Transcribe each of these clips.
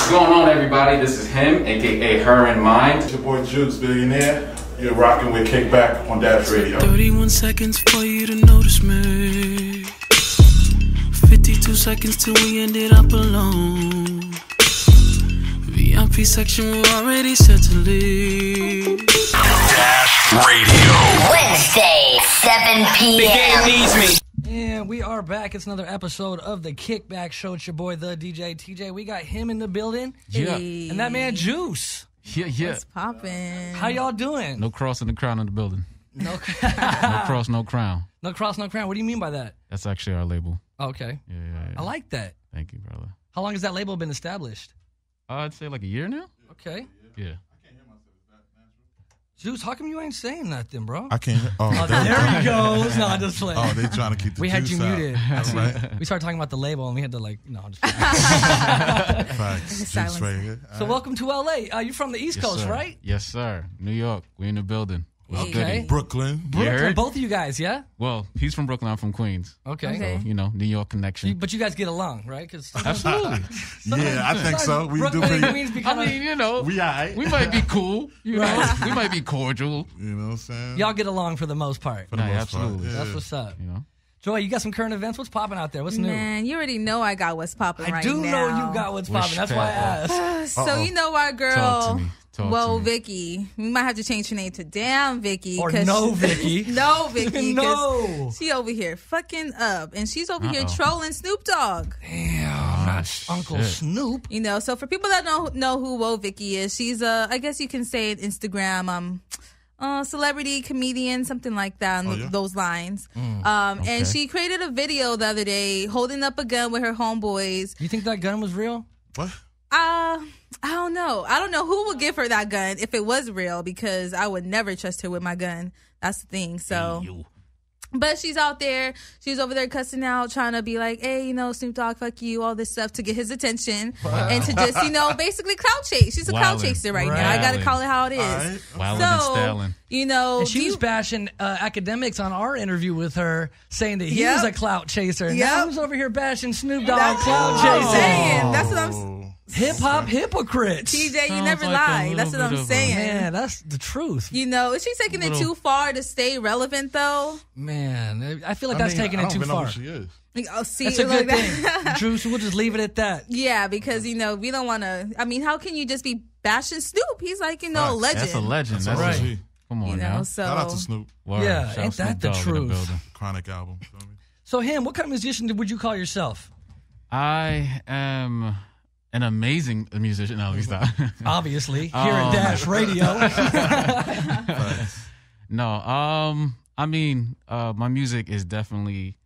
What's going on, everybody? This is him, aka Her in Mind. It's your boy Juice Billionaire. You're rocking with Kickback on Dash Radio. 31 seconds for you to notice me. 52 seconds till we ended up alone. VIP section, we're already set to leave. Dash Radio. Wednesday, 7 p.m. The game needs me. And we are back. It's another episode of the Kickback Show. It's your boy, the DJ TJ. We got him in the building. Yeah. And that man, Juice. Yeah. What's poppin'? How y'all doing? No cross in the crown of the building. No, No cross, no crown. no cross, no crown. What do you mean by that? That's actually our label. Okay. Yeah. I like that. Thank you, brother. How long has that label been established? I'd say like a year now. Okay. Yeah. Juice, how come you ain't saying nothing, bro? I can't. Oh, there he goes. No, I'm just playing. Oh, they trying to keep the We had juice you out. muted. That's right. We started talking about the label, and we had to I'm just Facts. Juice Silence. Radio. So welcome to LA. You're from the East Yes, Coast, sir. right? Yes, sir. New York. We in the building. What's Okay. goody? Brooklyn. You Brooklyn, heard? both of you guys, yeah? Well, he's from Brooklyn. I'm from Queens. Okay. Okay. So, New York connection. But you guys get along, right? Cause Absolutely. Yeah, I think so. We do Brooklyn and pretty. Queens I become mean, We alright. we might be cool. We might be cordial. You know what I'm saying? y'all get along for the most part. For the Nah, most absolutely. part. Yeah. That's what's up. You know. Joy, you got some current events? What's popping out there? What's new? Man, you already know I got what's popping I right do now. know you got what's popping. That's why I asked. So you know our girl, Talk to me. whoa, Vicky. We might have to change her name to Damn Vicky. Or 'cause no, Vicky. No, Vicky. 'cause No. She over here fucking up. And she's over here trolling Snoop Dogg. Damn, not Uncle shit. Snoop. You know, so for people that don't know who Whoa Vicky is, she's I guess you can say an Instagram celebrity, comedian, something like that, those lines. And she created a video the other day holding up a gun with her homeboys. You think that gun was real? What? I don't know. I don't know who would give her that gun if it was real, because I would never trust her with my gun. That's the thing. So, but she's out there. She's over there cussing out, trying to be like, hey, Snoop Dogg, fuck you, all this stuff to get his attention and to just, basically clout chase. She's a clout Wildin'. chaser right now. I got to call it how it is. Alright. Wildin' and styling. And she was bashing academics on our interview with her, saying that he was a clout chaser. Now who's over here bashing Snoop Dogg That's clout what I'm chasing? saying. That's what I'm saying. Hip hop hypocrites. TJ, you Sounds never like a lie. little That's what bit I'm of a- saying. Man, that's the truth. Is she taking it too far to stay relevant, though? Man, I feel like that's taking I it don't too even know far. who she is. Oh, see, That's a like good that. thing. Juice, we'll just leave it at that. Yeah, because, we don't want to. I mean, how can you just be bashing Snoop? He's like, a legend. That's a legend. That's right. right. Come on now. So Shout out to Snoop. Word. Yeah, Shout ain't out Snoop that the Dogg in truth? building. Chronic album. Feel me? So, him, what kind of musician would you call yourself? I am an amazing musician. No, he's not. Obviously, here at Dash Radio. No, I mean, my music is definitely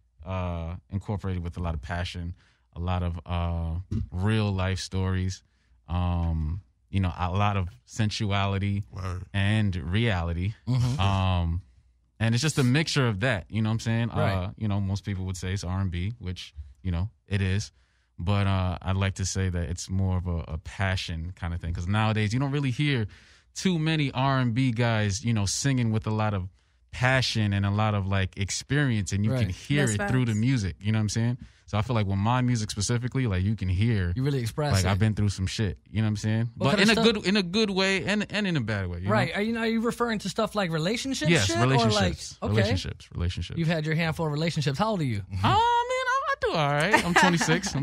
incorporated with a lot of passion, a lot of real life stories, a lot of sensuality Word. and reality. And it's just a mixture of that, you know what I'm saying? Right. Most people would say it's R&B, which, it is. But I'd like to say that it's more of a passion kind of thing. Because nowadays, you don't really hear too many R&B guys, singing with a lot of passion and a lot of, experience. And you can hear That's it through the facts. music. You know what I'm saying? So I feel like with my music specifically, you can hear. You really express it. I've been through some shit. You know what I'm saying? What But kind in of a good way and in a bad way. You Right. know? Are you referring to stuff like relationships? Yes, shit? relationships. Or Relationships. You've had your handful of relationships. How old are you? I do all right. I'm 26.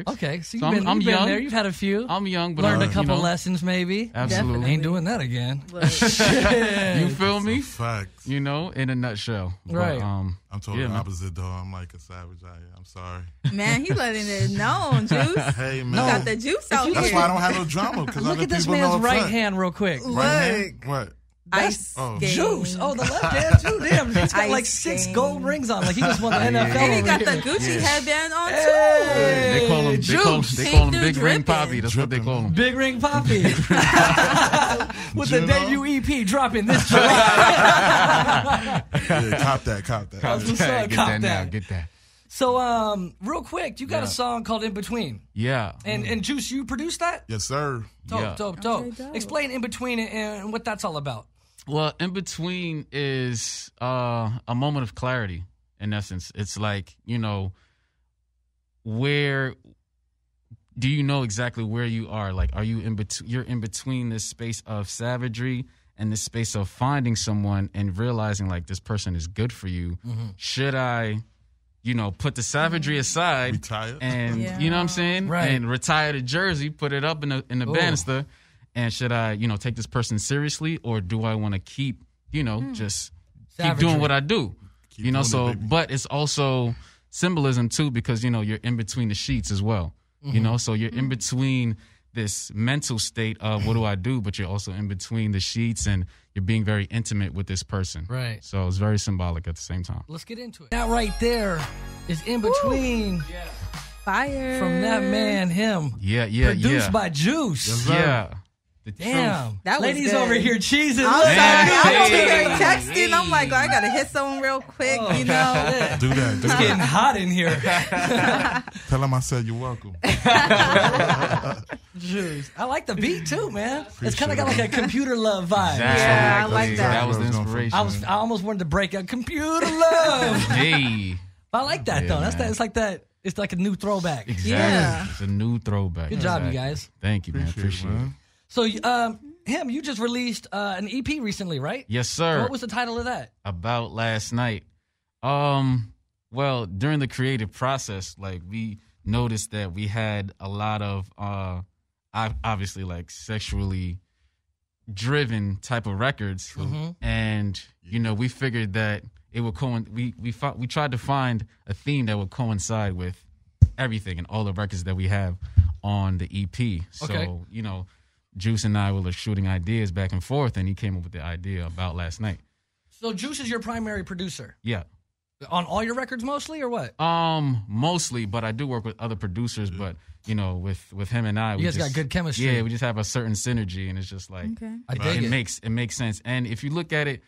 Okay, so I'm you've been young. there. You've had a few. I'm young, but Learned I'm, a couple lessons, maybe. Absolutely. Ain't doing that again. You feel me? Facts. In a nutshell. Right. But, I'm totally yeah, man. opposite, though. I'm like a savage. I'm sorry. Man, he letting it known, Juice. Hey, man. You got the juice out That's here. why I don't have no drama. Because Look other at this people know man's up right front. hand real quick. Look. Right hand? What? Ice Oh. game. Juice. Oh, the left hand too. Damn, he's got like Ice 6 game. gold rings on. Like he just won the NFL. And he over got the here. Gucci headband on, too. They call him. Juice. They call him Came Big through Ring dripping. Poppy. That's what they call him. Big Ring Poppy. With the Juno? debut EP dropping this July. Yeah, cop that. That's what's up. Get Cop that now. that. Get that. So, real quick, you got a Yeah. song called In Between. Yeah. And Juice, you produced that? Yes, sir. Dope. Okay, dope. Explain In Between and what that's all about. Well, In Between is a moment of clarity, in essence. It's like, where do you know exactly where you are? Like, are you you're in between this space of savagery and this space of finding someone and realizing like this person is good for you? Should I, put the savagery aside, retire, and you know what I'm saying, right? And retire the jersey, put it up in the banister, and should I, take this person seriously, or do I want to keep, just keep doing what I do, but it's also symbolism too, because you're in between the sheets as well, so you're in between this mental state of what do I do, but you're also in between the sheets and you're being very intimate with this person. Right. So it's very symbolic at the same time. Let's get into it. That right there is in between. Fire. From that man, him. Yeah. Produced by Juice. Yeah. Damn. That was ladies good. over here cheesing. I'm sorry. I'm over Hey. here texting. I'm like, I got to hit someone real quick, Do that. Do It's that. getting hot in here. Tell him I said you're welcome. Juice. I like the beat too, man. It's kind Appreciate of got like a computer love vibe. Yeah, I like that. That was the inspiration. I almost wanted to break out computer love. Hey. I like that though. That's man. that. It's like that. It's like a new throwback. Exactly. Yeah. It's a new throwback. Good job, you Exactly. guys. Thank you, man. Appreciate it. So, him, you just released an EP recently, right? Yes, sir. What was the title of that? About last night. Well, during the creative process, like we noticed that we had a lot of obviously like sexually driven type of records, and we figured that it would we tried to find a theme that would coincide with everything and all the records that we have on the EP. Okay. So Juice and I were shooting ideas back and forth, and he came up with the idea about last night. So, Juice is your primary producer Yeah. on all your records, mostly, or what? Mostly, but I do work with other producers. But with him and I, You guys got good chemistry. Yeah, we just have a certain synergy, and it's just like I dig it. It makes sense. And if you look at it,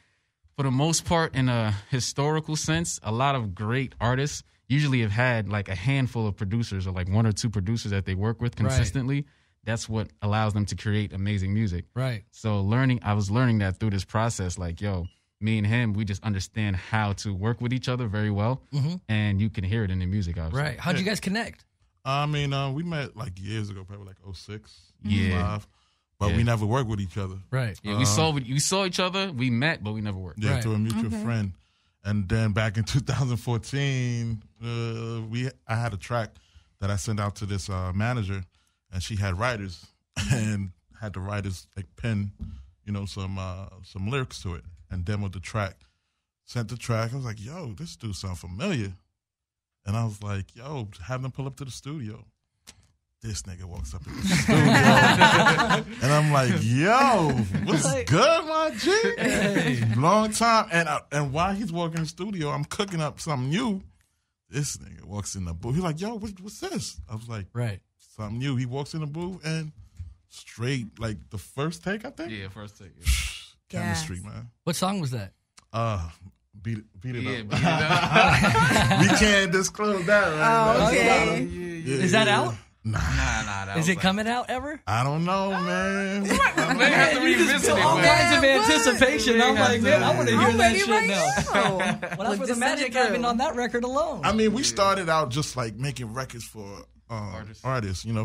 for the most part, in a historical sense, a lot of great artists usually have had like a handful of producers or like one or two producers that they work with consistently. Right. That's what allows them to create amazing music. Right. So I was learning that through this process. Like, me and him, we just understand how to work with each other very well, and you can hear it in the music. Obviously. Right. How'd you guys connect? I mean, we met like years ago, probably like 06, Yeah. 05, but we never worked with each other. Right. Yeah, we saw each other. We met, but we never worked. Yeah, Right. through a mutual friend. And then back in 2014, I had a track that I sent out to this manager, and she had writers and had the writers like pen, some lyrics to it and demoed the track. Sent the track. I was like, yo, this dude sound familiar. And I was like, yo, have them pull up to the studio. This nigga walks up in the studio. And I'm like, yo, what's good, my G? Hey. Long time. And while he's walking in the studio, I'm cooking up something new. This nigga walks in the booth. He's like, yo, what's this? I was like, right. Something new. He walks in the booth and straight, like the first take, I think. Yeah, first take. Yeah. Chemistry, man. What song was that? Beat it Yeah, up. beat it up. We can't disclose that right now. Okay. Yeah, Is that yeah. out? Nah. That Is was it coming out ever? I don't know, man. They have to revisit it, All man. kinds of anticipation. I'm like, man, I want to hear I'm that ready shit right now. now. Well, that's Look, where the just send magic it happened through. on that record alone. I mean, we started out just like making records for artists,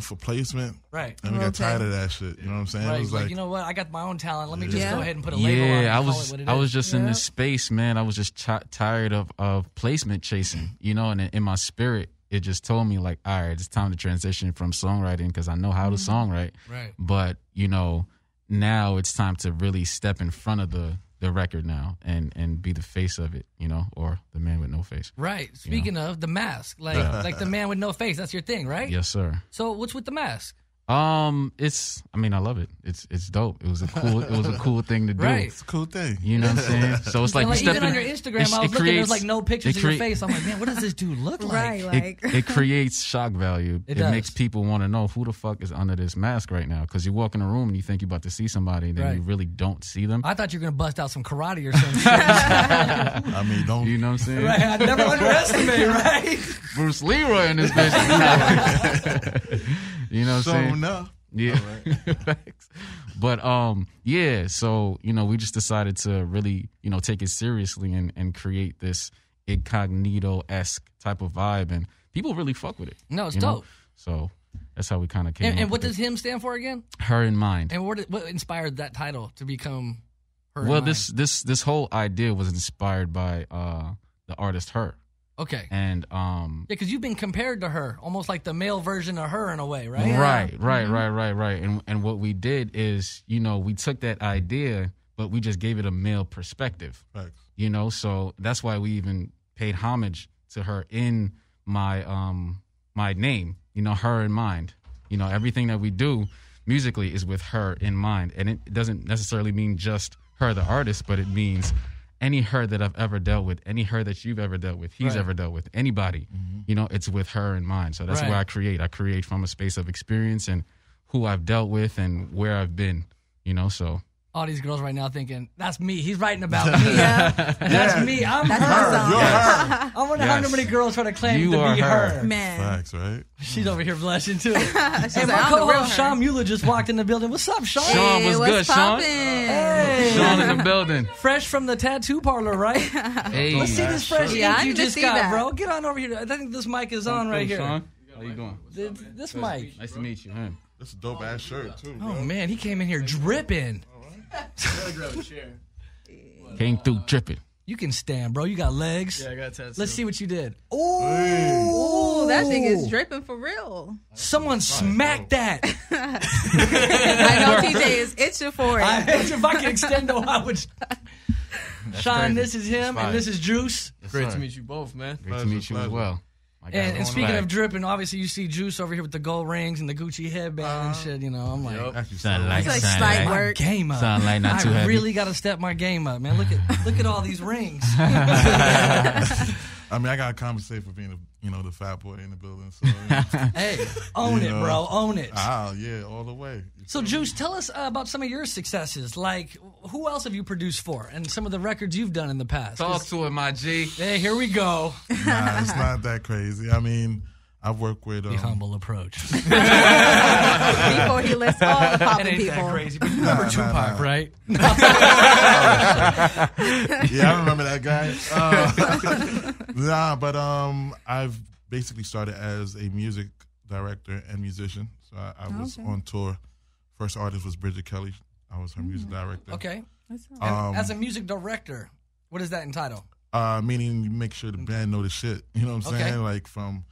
for placement. Right. And we got Okay. tired of that shit. You know what I'm saying? Right. It was like, like, you know what? I got my own talent. Let me just Yeah. go ahead and put a label on it. Yeah, and call it what it I is. was just in Yeah. this space, man. I was just tired of placement chasing, and in my spirit, it just told me like, all right, it's time to transition from songwriting because I know how to songwrite. Right. But now it's time to really step in front of the record now and be the face of it, or the man with no face. Right. Speaking of the mask, like the man with no face, that's your thing, right? Yes, sir. So what's with the mask? I love it. It's dope. It was a cool thing to do. Right. it's a cool thing. You know what I'm saying? So it's like you step even in, on your Instagram, I was looking, there's like no pictures of your face. I'm like, man, what does this dude look like? Right, like. It creates shock value. It It does. makes people want to know who the fuck is under this mask right now. Because you walk in a room and you think you're about to see somebody, and then Right. you really don't see them. I thought you were going to bust out some karate or some shit. I mean, don't. You know what I'm saying? Right, I never underestimate, right? Bruce Leroy in this bitch. You know what I'm So saying? enough. Yeah. Facts. But so we just decided to really, take it seriously and create this incognito-esque type of vibe, and people really fuck with it. No, it's you know? dope. So that's how we kind of came. And up what with does H.I.M stand for again? Her in Mind. And what inspired that title to become Her in Well, Mind? this whole idea was inspired by the artist H.e.r. Okay. And yeah, because you've been compared to her, almost like the male version of her in a way, right? Right. And what we did is, we took that idea, but we just gave it a male perspective. Right. So that's why we even paid homage to her in my my name, Her in Mind. Everything that we do musically is with her in mind. And it doesn't necessarily mean just her, the artist, but it means any her that I've ever dealt with, any her that you've ever dealt with, he's ever dealt with, anybody, it's with her in mind. So that's where I create. I create from a space of experience and who I've dealt with and where I've been, so. All these girls right now thinking, that's me. He's writing about me. That's me. I'm her. You're her. I wonder how many girls try to claim to be her. Man. Facts, right? She's over here blushing too. She's Hey, like, my I'm the real co-host her. Sean Mueller just walked in the building. What's up, Sean? Sean, what's good, what's Sean? poppin'? Hey. Sean in the building. Fresh from the tattoo parlor, right? Hey. Let's see this fresh Yeah, I ink you need to just see got, that. bro. Get on over here. I think this mic is on right here. Sean, how you doing? This mic. Nice to meet you. Him. That's a dope ass shirt too, bro. Oh man, he came in here dripping. Came through dripping. You can stand, bro. You got legs. Yeah, I got tattoos. Let's see what you did. Ooh, that thing is dripping for real. Someone smacked that. I know TJ is itching for it. If I can extend though, I would. Sean, crazy. this is him, That's and this is Juice. Great to meet you both, man. Great to meet you as well. My guy And going speaking back. of dripping, obviously you see Juice over here with the gold rings and the Gucci headband and shit. I'm like, Actually, Sound like, It's like sound slight like, work. game up. Sound like not too I heavy. really got to step my game up, man. Look at all these rings. I mean, I gotta compensate for being the fat boy in the building. So Hey, own it, bro. Own it. yeah, all the way. So, Juice, tell us about some of your successes. Like, who else have you produced for, and some of the records you've done in the past? Talk to him, my G. Hey, here we go. Nah, it's not that crazy. I mean, I've worked with The humble approach. Before he lists all the It poppin' ain't people. that crazy, but you remember Tupac, right? Yeah, I remember that guy. But I've basically started as a music director and musician. So I was on tour. First artist was Bridget Kelly. I was her music director. Okay. And as a music director, what does that entitle? Meaning you make sure the band know the shit. You know what I'm saying? Okay. Like from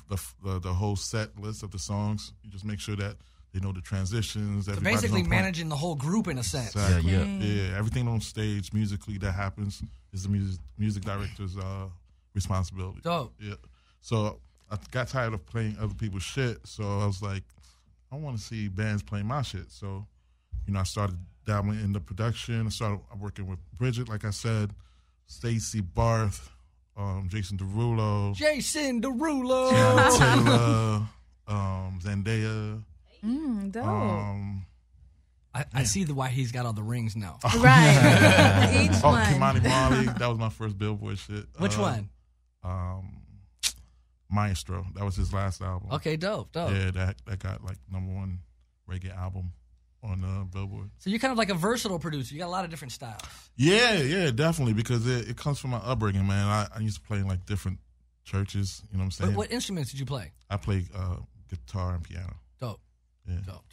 the whole set list of the songs, you just make sure that they know the transitions. So everybody's basically on point. managing the whole group in a sense. Exactly. Yeah. Everything on stage musically that happens is the music director's responsibility. Dope. Yeah. So I got tired of playing other people's shit. So I was like, I want to see bands playing my shit. So, I started dabbling in the production. I started working with Bridget, like I said, Stacey Barth, Jason Derulo, Tiana Taylor, Zendaya. Dope. I see why he's got all the rings now. Right. Each one. Kimani Marley. That was my first Billboard shit. Which one? Maestro. That was his last album. Okay, dope. Yeah, that got like #1 reggae album on Billboard. So you're kind of like a versatile producer. You got a lot of different styles. Yeah, definitely, because it comes from my upbringing, man. I used to play in like different churches. You know what I'm saying? What instruments did you play? I play guitar and piano. Dope. Yeah. Dope.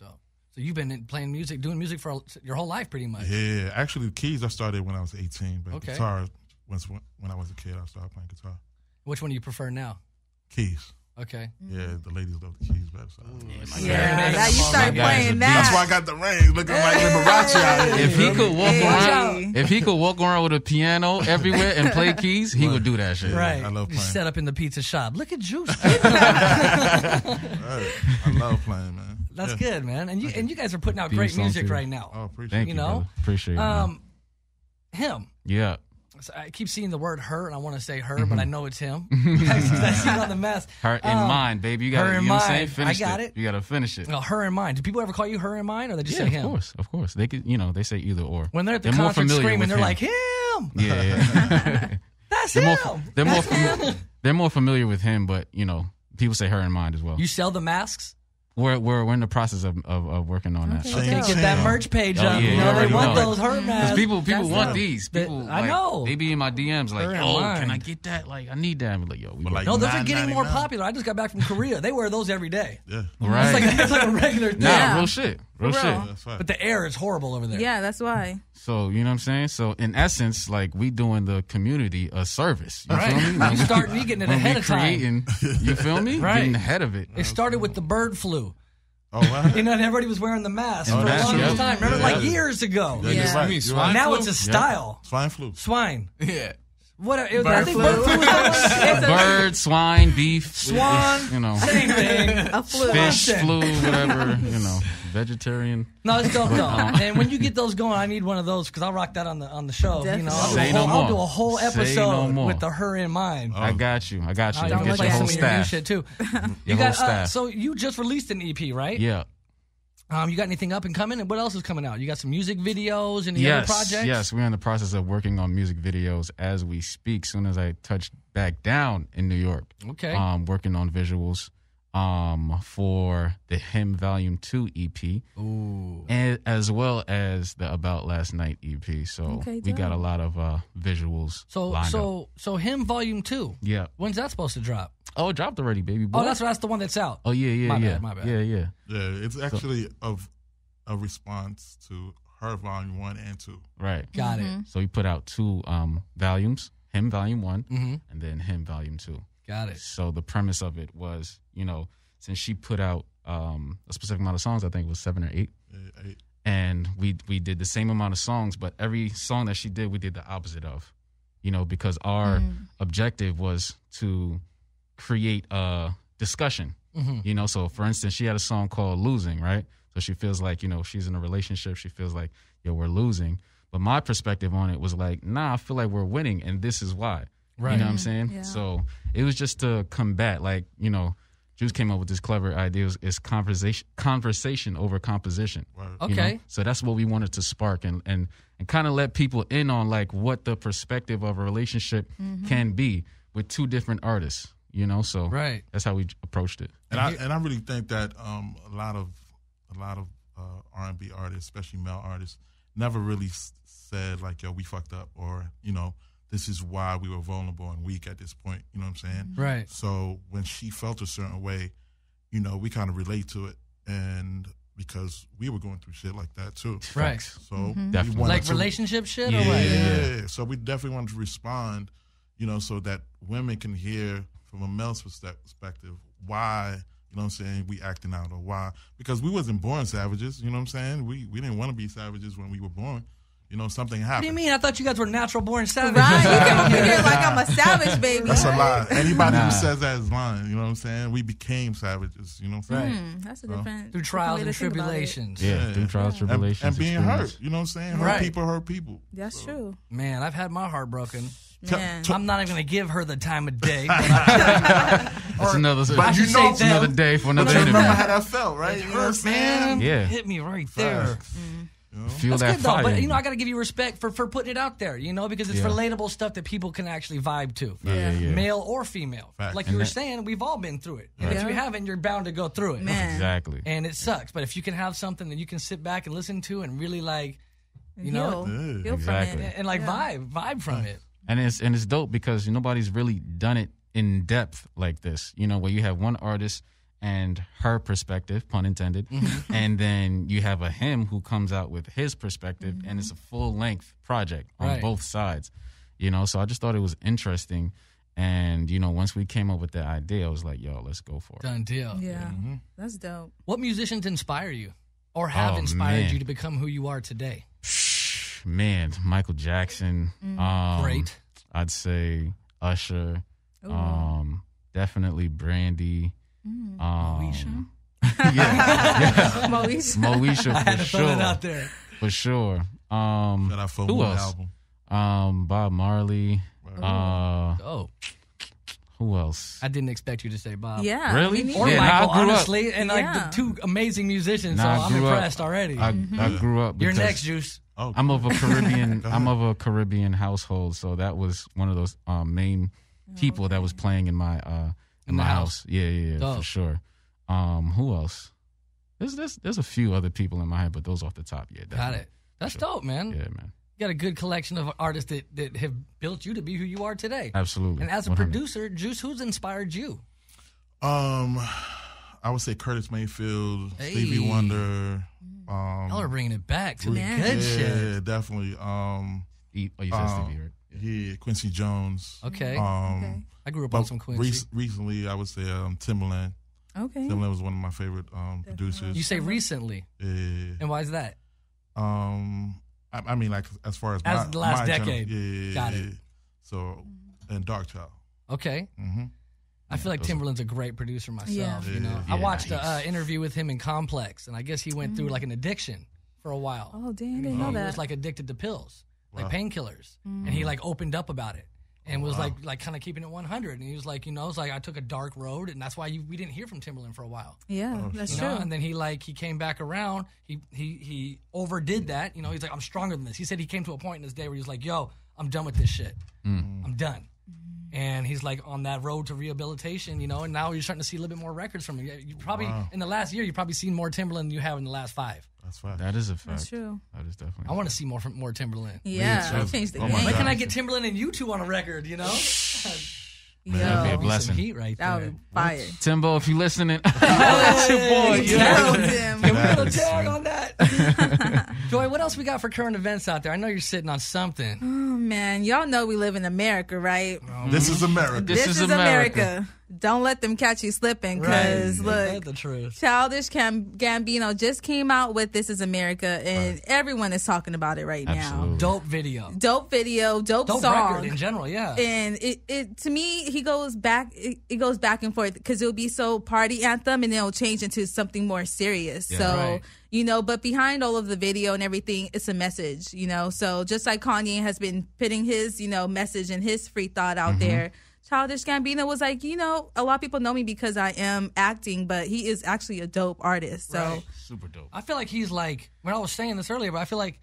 So you've been playing music, doing music for your whole life, pretty much. Yeah, actually, the keys I started when I was 18, but Okay. guitar was when I was a kid. I started playing guitar. Which one do you prefer now? Keys. Okay. Yeah, the ladies love the keys better. So. Yeah, that you started playing that. That's why I got the rings, looking like Liberace out here. If he could walk Hey. around, if he could walk around with a piano everywhere and play keys, he would do that shit. Right. I love You playing. set up in the pizza shop. Look at Juice. Right. I love playing, man. That's Yeah. good, man. And you guys are putting out Theme great song music too. right now. Oh, appreciate Thank it. you, know? brother. Appreciate it. Man. Him. Yeah. So I keep seeing the word her, and I want to say her, but I know it's him. I see it on the mask. Her in mind, baby. You got Her to, in you know what I'm saying? mind. Finish I got it. You got to finish it. No, her in mind. Do people ever call you her in mind, or they just say him? Of course. They could, they say either or. When they're at the more concert familiar screaming, with they're him. like, him! Yeah. That's they're him! more, they're more familiar with him, but people say her in mind as well. You sell the masks? We're in the process of working on that. Okay, get that merch page up. Yeah, you know, they want know. those her masks. Because people want these. People, I know. They be in my DMs like, Her yo, and can I mine. get that? Like, I need that. I'm like, yo, we But like No, those are getting more $9.99. popular. I just got back from Korea. They wear those every day. Yeah. right. It's like a regular thing. Nah, real shit. Real For shit. real. That's right. But the air is horrible over there. Yeah, that's why. So, you know what I'm saying? So, in essence, like, we doing the community a service. You Right. feel me? You start getting it when ahead we of time. creating, you feel me? Right. Getting ahead of it. It started with the bird flu. Oh, wow. You know, and everybody was wearing the mask Oh, for the that's longest true. time. Remember, Yeah. like years ago. Yeah, Yeah. you're right. You mean You're swine right. Now flu? it's a style. Swine flu. Swine. Yeah. What? I Bird think flu. bird flu is Bird, swine, beef, Swan. you know, same thing. A flu. fish, Listen. flu, whatever, you know, vegetarian. No, it's dope though. And when you get those going, I need one of those because I'll rock that on the show. You know, Definitely. I'll do a whole Say no episode more. with the her in mind. I got you. I got you. I'll You even get play your some whole of your new staff. shit too. Your You whole got staff. so you just released an EP, right? Yeah. You got anything up and coming? And what else is coming out? You got some music videos and other projects? Yes, we're in the process of working on music videos as we speak. Soon as I touch back down in New York, Okay. working on visuals, for the H.I.M Volume 2 EP, and as well as the About Last Night EP. So Okay, we got a dope. lot of visuals. lined up. So him Volume 2. Yeah. When's that supposed to drop? Oh, it dropped already, baby boy. Oh, that's the one that's out. Oh yeah. My bad. Yeah. Yeah, it's actually a response to her volume 1 and 2. Right. Got it. So we put out 2 volumes, H.I.M Volume 1 Mm-hmm. and then H.I.M Volume 2. Got it. So the premise of it was, you know, since she put out a specific amount of songs, I think it was 7 or 8, Yeah, 8. and we did the same amount of songs, but every song that she did, we did the opposite of, you know, because our objective was to create a discussion, you know. So for instance, she had a song called Losing, right? So she feels like, you know, she's in a relationship. She feels like, yo, we're losing. But my perspective on it was like, nah, I feel like we're winning, and this is why. Right. You know what I'm saying? Yeah. So it was just to combat, like, you know, Juice came up with this clever idea. It's conversation over composition. Right. You know? Okay. So that's what we wanted to spark and kind of let people in on like what the perspective of a relationship can be with 2 different artists. You know, so Right. that's how we approached it. And I really think that a lot of R&B artists, especially male artists, never really said like, yo, we fucked up, or, you know, this is why we were vulnerable and weak at this point. You know what I'm saying? Right. So when she felt a certain way, you know, we kind of relate to it, and because we were going through shit like that too. Right. So Definitely. we wanted Like to, relationship shit or Yeah. what? yeah. So we definitely wanted to respond, you know, so that women can hear from a male's perspective why, you know what I'm saying, we acting out, or why. Because we wasn't born savages, you know what I'm saying? We didn't want to be savages when we were born. You know, something happened. What do you mean? I thought you guys were natural born savages. Right? You came up in here like I'm a savage, baby. That's a lie. Anybody Nah. who says that is lying, you know what I'm saying? We became savages, you know what I'm saying? That's a different Through different trials way and to think about it. tribulations. Yeah, Yeah. through trials, tribulations, And being experience. hurt, you know what I'm saying? Hurt Right. people hurt people. That's true. Man, I've had my heart broken. Man. I'm not even going to give her the time of day. But That's another. I you should know- say another them. day for another Just interview. remember how that felt, right? It You know what I'm hurt, man. saying? Yeah. Hit me right there. Facts. Feel That's that good though, fire. but you know I got to give you respect for putting it out there, you know, because it's Yeah. relatable stuff that people can actually vibe to, yeah. male or female. Fact. Like And you were that- saying, we've all been through it, and if Yeah. you haven't, you're bound to go through it. Man. Exactly. And it sucks, but if you can have something that you can sit back and listen to and really like, you know, Heal Exactly. from it. and like Yeah. vibe from it. And it's dope because nobody's really done it in depth like this. You know, where you have one artist and her perspective, pun intended, and then you have a him who comes out with his perspective, and it's a full length project on Right. both sides. You know, so I just thought it was interesting. And you know, once we came up with that idea, I was like, "Yo, let's go for it." Done deal. Yeah. That's dope. What musicians inspire you or have Oh, inspired man. you to become who you are today? Man, Michael Jackson. Great. I'd say Usher. Definitely Brandy. Moesha. Yeah, Moesha. Moesha I had for to throw that sure. out there. For sure. Shout out for Who Moon else? album. Bob Marley. Oh, Who else? I didn't expect you to say Bob. Yeah. Really? we need Or Yeah, it. nah, Michael, I grew up- honestly, and like Yeah. the 2 amazing musicians. Nah, so I I'm grew up- impressed already. I grew up. You're because next, Juice. Oh, I'm of a Caribbean. I'm of a Caribbean household, so that was one of those main people that was playing in my In the house. Yeah, for Dope. sure. Who else? There's a few other people in my head, but those off the top, yeah. Got it. That's dope, man. Yeah, man. You got a good collection of artists that have built you to be who you are today. Absolutely. And as a 100. producer, Juice, who's inspired you? I would say Curtis Mayfield, Hey. Stevie Wonder. Y'all are bringing it back to the Man. good shit. Yeah, definitely. You said Stevie, right? Yeah, Quincy Jones. Okay. Um, I grew up but on some Quincy. recently, I would say Timbaland. Okay. Timbaland was one of my favorite producers. You say recently. Yeah. And why is that? I mean, like as far as The last my decade. yeah. Got it. So, and Dark Child. Okay. Mm-hmm. I feel like Timbaland's a great producer myself. Yeah. You know, Yeah. I watched an interview with him in Complex, and I guess he went through like an addiction for a while. Oh, damn, I didn't know He that. was like addicted to pills, like Wow. painkillers, and he like opened up about it and was like kind of keeping it 100. And he was like, it's like I took a dark road, and that's why we didn't hear from Timbaland for a while. Yeah, that's You true. know, and then he came back around. He overdid that. You know, he's like, I'm stronger than this. He said he came to a point in his day where he was like, yo, I'm done with this shit. I'm done. And he's like on that road to rehabilitation, you know, and now you're starting to see a little bit more records from him. You probably, in the last year, you've probably seen more Timbaland than you have in the last 5. That's fine. That is a fact. That's true. That is definitely. I want to see more Timbaland. Yeah, too. change the Oh my game. When God. can I get Timbaland and you two on a record, you know? Yo, That'd be a Some blessing. heat right that there. would be fire. Timbo, if you listening, that's your boy. Tell him. Can we get a That is tag sweet. on that? Joy, what else we got for current events out there? I know you're sitting on something. Oh, man, y'all know we live in America, right? This is America. This is America. Don't let them catch you slipping, because That's look, the truth. Childish Gambino just came out with "This Is America," and everyone is talking about it right now. Absolutely. Dope video. Dope video, dope Dope song. record in general, yeah. And it to me, he goes back. It goes back and forth because it'll be so party anthem, and then it'll change into something more serious. So right. you know, but behind all of the video and everything, it's a message. You know, so just like Kanye has been putting his message and his free thought out there. Childish Gambino was like, a lot of people know me because I am acting, but he is actually a dope artist. So Right. Super dope. I feel like he's like, when I was saying this earlier, but I feel like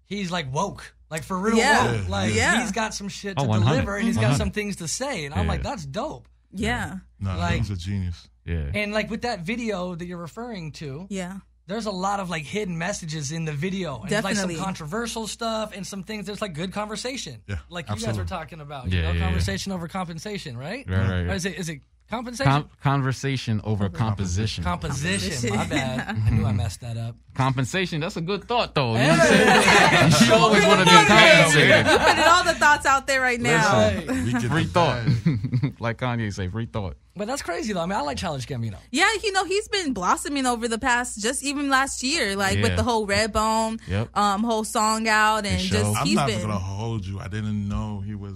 he's like woke. Like for real Yeah. woke. Like Yeah. he's got some shit to 100. deliver and he's got 100. some things to say. And I'm Yeah. like, that's dope. yeah, No, Like- he's a genius. Yeah. And like with that video that you're referring to, yeah. there's a lot of like hidden messages in the video. And like Definitely. some controversial stuff and some things. There's like good conversation. Yeah, Like you guys absolutely. were talking about. Yeah, yeah, conversation over compensation, right? Right. Or is it compensation? Conversation over composition. Composition. My bad. I knew I messed that up. Compensation. That's a good thought, though. You know what I'm saying? You should always want to be compensated. We're putting all the thoughts out there right now. We get Free the thought. bag. Like Kanye say, free thought. But that's crazy though. I mean, I like Childish Gambino. Yeah, he's been blossoming over the past, just even last year, like with Yeah. the whole Redbone, Yep. whole song out, and His just show. I'm he's not been. gonna hold you. I didn't know he was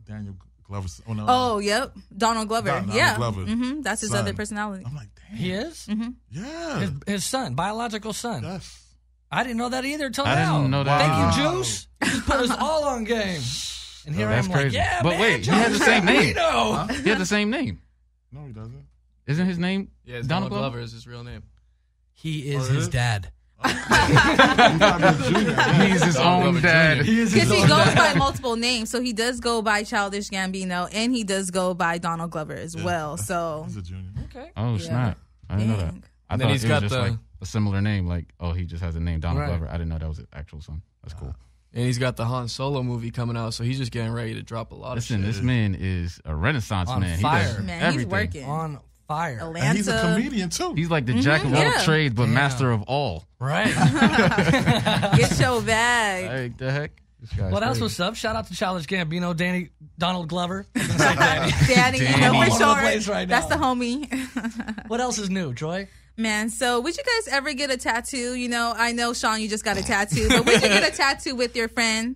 Daniel Glover. Oh no. Oh, yep, Donald Glover. Donald yeah, Glover. That's his Son. other personality. I'm like, damn. He is Yeah. his son, biological son. Yes. I didn't know that either till I now. didn't know that Thank either. you, Juice. You just put us all on game. And here I That's am crazy. like, yeah, But man, wait, he has the same name. Gambino. He had the same name. No, he doesn't. Isn't his name Yeah, Donald Donald Glover? Glover is his real name. He is it his is? dad. He's his own Glover dad. Jr. Because he goes by multiple names, so he does go by Childish Gambino, and he does go by Donald Glover as well. So He's a junior. Okay. Oh, snap. I didn't know that. Dang. I And thought then it he's was got just the- like a similar name. Like, oh, he just has a name, Donald Right. Glover. I didn't know that was his actual son. That's cool. And he's got the Han Solo movie coming out, so he's just getting ready to drop a lot Listen, of shit. this man is a renaissance On man. fire. He does man, everything. he's working. On fire. Atlanta. And he's a comedian too. He's like the jack of all yeah. trades, but Damn. master of all. Right. Get your bag. Like, the heck? This guy's What else crazy. was up? Shout out to Childish Gambino, Donald Glover. I was gonna say Danny. Danny, Danny. for All over the sure. place right That's now. the homie. What else is new, Joy? Man, so would you guys ever get a tattoo? I know, Sean, you just got a tattoo, but would you get a tattoo with your friend?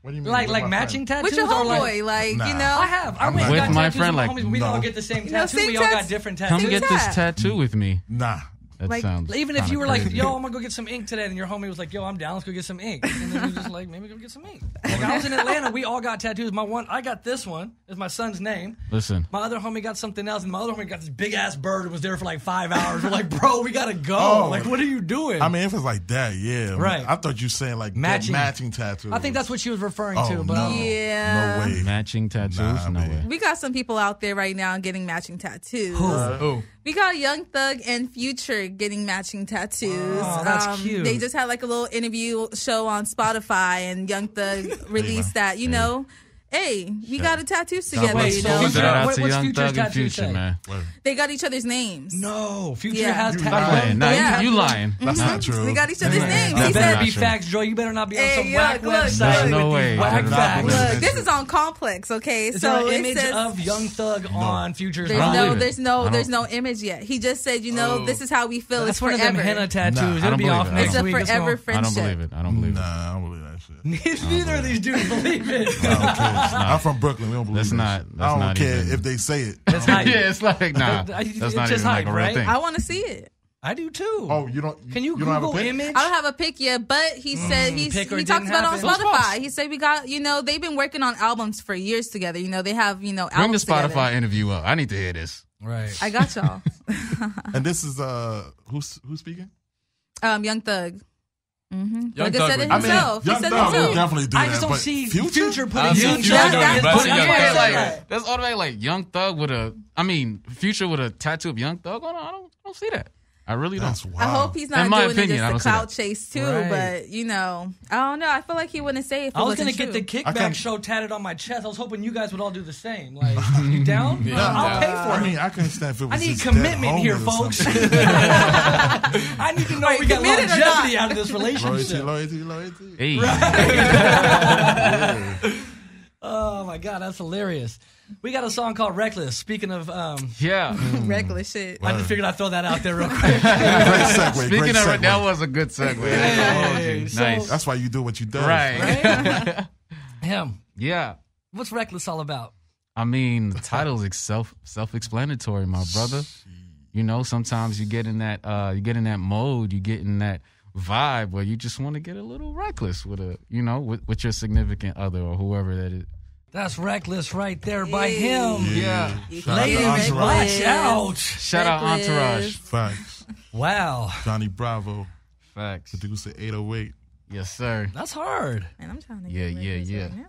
What do you mean? Like with my matching friend? tattoos? With your or homeboy? Like, Nah. I have. I I'm went and like- got With my tattoos friend, with like, my homies, but we don't no. all get the same know, tattoo. same We all got tats- different Come tattoos. get this tattoo with me. Nah. That Like, sounds Even if kinda you were like, crazy. yo, I'm gonna go get some ink today, and your homie was like, yo, I'm down, let's go get some ink. And then we just like, maybe go get some ink. Like, I was in Atlanta, we all got tattoos. I got this one, it's my son's name. Listen, My other homie got something else, and my other homie got this big ass bird and was there for like 5 hours. We're like, bro, we gotta go. Oh. Like, what are you doing? I mean, if it's like that, yeah. Right. I thought you saying like Matching. tattoos. I think that's what she was referring Oh, to, but no. Yeah. No way. matching tattoos? Nah, no baby. way. We got some people out there right now getting matching tattoos. Oh, We got Young Thug and Future getting matching tattoos. Oh, that's cute. They just had like a little interview show on Spotify, and Young Thug released that. You know, hey, we got a tattoos together. Wait, you so know, Shout out What's to Young Future's Thug and tattoo Future, say? man. they got each other's names. No, Future Yeah. has You tattoos. lying. Nah, Yeah. you lying. That's not true. They got each other's names. That He better said, not be true. facts, Joe. You better not be on some Hey, whack look, website There's no with way. these whack I do not facts. believe "Look, it. this is on Complex, okay? Is so there an it image says of Young Thug on Future's there's don't no, believe it. there's no image yet. He just said, you know, this is how we feel. That's It's one of them forever. henna tattoos. Nah, I It'll don't be believe off it. next It's a week. forever I don't friendship. believe it. I don't believe it. Nah, I don't believe that shit. Neither of these dudes believe it. I don't care. I'm from Brooklyn. We don't believe That's that not- shit. that's I don't not care even- if they say it. That's hype. Yeah, it's like, nah. It's That's not just even like hype, a real right? thing. I want to see it. I do too. Oh, you don't? Can you don't have a Google pic? image? I don't have a pic yet, but he said he pic or talks didn't about it on happen. Spotify. He said we got, you know, they've been working on albums for years together. You know, they have, you know, Bring the albums Spotify together. interview up. I need to hear this. Right. I got y'all. And this is who's speaking? Young Thug. Mm-hmm. Young Like I Thug said would it do himself. He Young said Thug it will himself. definitely do I that. just don't but see Future? Future putting I've seen Young Future Thug do it, on. but That's Young why I Thug. said like, that. that's automatic. Like Young Thug with a, I mean, Future with a tattoo of Young Thug on it. I don't see that. I really don't. That's wild. I hope he's not In my doing opinion, I it don't just see a clout that. chase too. Right. But you know, I don't know. I feel like he wouldn't say if it I was wasn't gonna get the true. kickback show tatted on my chest. I was hoping you guys would all do the same. Like, you down? Yeah, I'll I'm pay down. for I it. mean, I couldn't stand if it was I need just commitment dead here, homies or folks. something. I need to know we got committed or longevity not? out of this relationship. Loyalty. Hey. Oh my god, that's hilarious. We got a song called "Reckless." Speaking of, Yeah. Reckless shit. I just figured I'd throw that out there real quick. Great segue. Speaking great of segue. it, that was a good segue. Hey, so- Nice. That's why you do what you do. Right. Him. Yeah. What's "Reckless" all about? I mean, the title is self-explanatory, my brother. You know, sometimes you get in that mode, you get in that vibe where you just want to get a little reckless with with your significant other or whoever that is. That's "Reckless" right there by him. Yeah. You Shout out can to get Entourage. Watch reckless. out! Shout out Entourage. Facts. Wow, Johnny Bravo, Facts. producer 808. Yes, sir. that's hard. Man, I'm trying to Yeah, get yeah, reckless yeah. right now.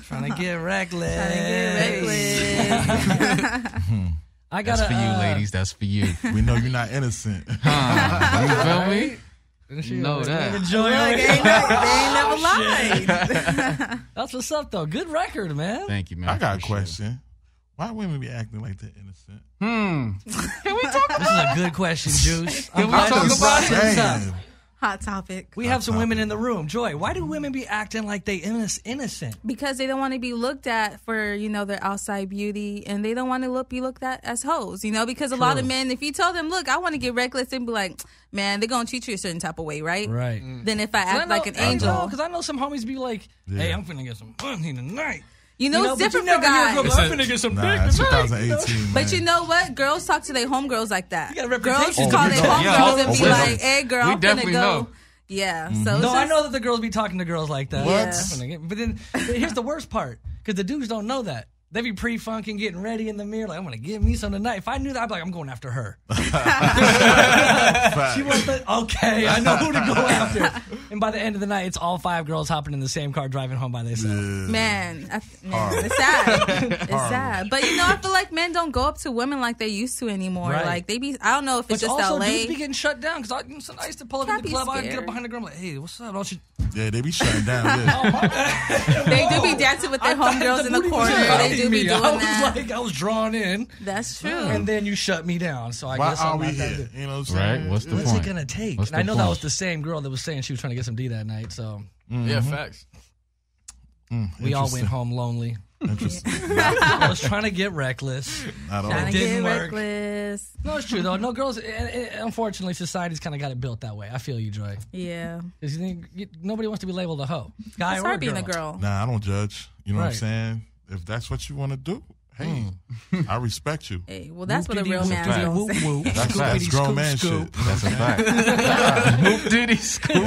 Trying to get reckless. Trying to get reckless. I got That's for you, ladies. That's for you. We know you're not innocent. You feel me? You know that. Enjoy Look, it. they ain't never lied. That's what's up, though. Good record, man. Thank you, man. I got a Appreciate question. Why women be acting like they're innocent? it. Can we talk This is a good question, Juice. I'm we glad talk you about brought it? this up. Damn. Hot topic. We have some women in the room. Joy, why do women be acting like they innocent? Because they don't want to be looked at for, you know, their outside beauty, and they don't want to be looked at as hoes, you know, because a lot of men, if you tell them, look, I want to get reckless, they'd be like, man, they're going to treat you a certain type of way, right? Right. Then if I act like an angel. Because I know some homies be like, hey, I'm finna get some money tonight. You know, it's but different you for never hear guys. girls, I'm finna get some dick Nah, it's tonight. 2018, man. But you know what? Girls talk to their homegirls like that. You got a Girls reputation. call Oh, their we know. homegirls Yeah. and be Oh, we like, know. hey, girl, We I'm finna definitely go. know. Yeah. So No, it's I just- know that the girls be talking to girls like that. What? Yeah. But then here's the worst part, because the dudes don't know that. They be pre-funking, getting ready in the mirror, like, I'm going to give me some tonight. If I knew that, I'd be like, I'm going after her. Facts. She wants the, okay, I know who to go after. And by the end of the night, it's all 5 girls hopping in the same car driving home by themselves. Man, it's sad. It's sad. But you know, I feel like men don't go up to women like they used to anymore. Right. Like they be, I don't know if it's But just also, LA. dudes be getting shut down, because I used to pull up in Can't the be club, I'd get scared. up behind the girl, I'm like, hey, what's up? Don't you... Yeah, they be shutting down. Yeah. They do be dancing with their homegirls in the booty was corner. They biting do be me. doing I was that. like, I was drawn in, That's true. and then you shut me down. So I Why guess are I'm we not that here? good. You know what I'm saying? Right? What's the What's point? it gonna take? What's And I the know that point? was the same girl that was saying she was trying to get some D that night. So Yeah, facts. we all Interesting. went home lonely. Interesting. I was trying to get reckless. Not all. Trying to didn't get work. reckless. No, it's true though. No girls. Unfortunately, society's kind of got it built that way. I feel you, Joy. Yeah. Because nobody wants to be labeled a hoe, guy It's or hard being girl. a girl. Nah, I don't judge. You know what I'm Right. saying? If that's what you want to do, hey, I respect you. Hey, well, that's what a real Whoop-de-dee, man whoop-de-dee, is gonna whoop, say. whoop. That's Scoop-de-dee, grown man scoop, shit. That's a fact. Moop diddy scoop.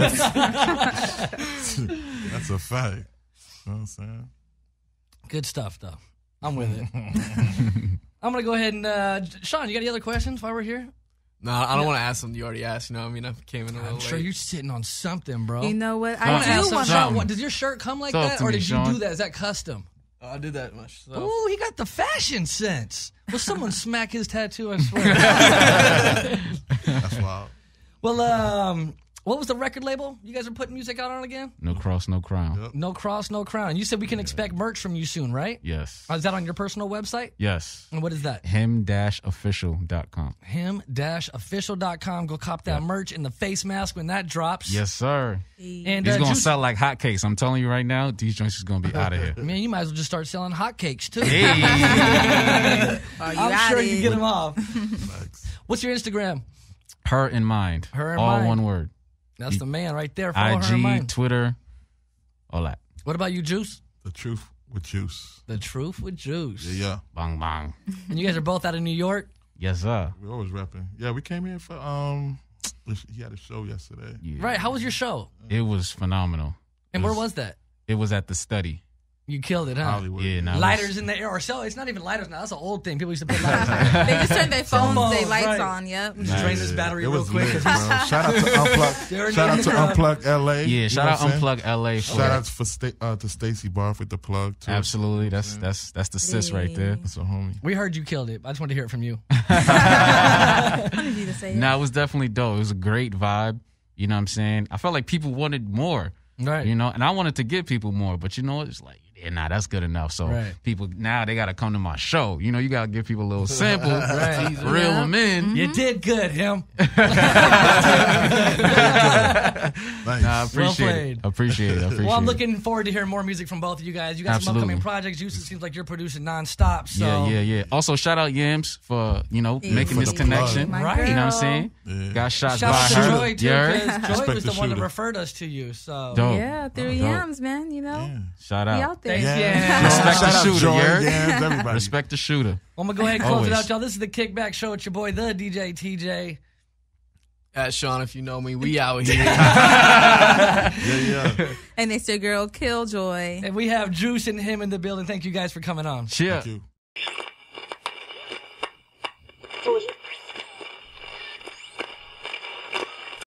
That's a fact. You know what I'm saying? Good stuff, though. I'm with it. I'm gonna go ahead and Sean, you got any other questions while we're here? No, I don't want to ask something you already asked. You know what I mean? I came in a little I'm sure late. you're sitting on something, bro. You know what? I want to I ask do want Sean, something. does your shirt come like Talk that, to or me, did you Sean. do that? Is that custom? I did that much. So. Ooh, he got the fashion sense. Will someone smack his tattoo? I swear. That's wild. Well, what was the record label you guys are putting music out on again? No Cross, No Crown. Yep. No Cross, No Crown. You said we can expect merch from you soon, right? Yes. Is that on your personal website? Yes. And what is that? h.e.r.official.com. h.e.r.official.com. Go cop that merch and the face mask when that drops. Yes, sir. And He's going to Juice- sell like hotcakes. I'm telling you right now, these joints is going to be out of here. Man, you might as well just start selling hotcakes too. Hey. I'm sure you can get them off. What's your Instagram? Her in mind. Her in all mind. one word. That's the man right there. Follow her in IG, mind. Twitter, all that. What about you, Juice? The truth with Juice. The Truth with Juice. Yeah. Bang, bang. And you guys are both out of New York? Yes, sir. We always rapping. Yeah, we came here for he had a show yesterday. Yeah. Right. How was your show? It was phenomenal. And where was that? It was at the Study. You killed it, huh? Hollywood. Yeah, now Lighters in the air. Or so it's not even lighters now. That's an old thing. People used to put lighters on. They just turn their phones, Phones, their lights right. on. Yep. Just drain this battery It real was quick. lit, bro. Shout out to Unplug. They're Shout out to in the- Unplug LA. Yeah, You shout know out what I'm saying? Unplug LA. For Shout out to Stacy Barr with the plug too. Absolutely. That's the sis right there. That's a homie. We heard you killed it. I just wanted to hear it from you. I wanted you to say it. No, it was definitely dope. It was a great vibe. You know what I'm saying? I felt like people wanted more. Right. You know, and I wanted to give people more, but you know, it's like, yeah, nah, that's good enough. So Right. people now they got to come to my show. You know, you got to give people a little sample, Right. to reel them in. You did good, him. Nice. Nah, I appreciate played. it. Appreciate it. Well, I'm looking forward to hearing more music from both of you guys. You got some Absolutely. upcoming projects. Juice, it seems like you're producing nonstop. So. Yeah. Also, shout out Yams for, you know, Yeah. making For this the plug. connection. My Right. You know what I'm girl. saying? Yeah. Got shot Shout by out to her. Joy, too, You heard? because Joy Respect was the the one that shooter. referred us to you. So. Dope. Yeah, through Dope. yams, man. You know, Yeah. Shout we out. out there. Thanks, Yeah. yeah. Respect Shout the out shooter, Joy, you heard? Yams, everybody. Respect the shooter. I'm going to go ahead and close it Always. out, y'all. This is the Kickback Show. It's your boy, the DJ TJ. At Sean, if you know me, we out here. Yeah. And it's your girl, Killjoy. And we have Juice and him in the building. Thank you guys for coming on. Cheer. Thank you.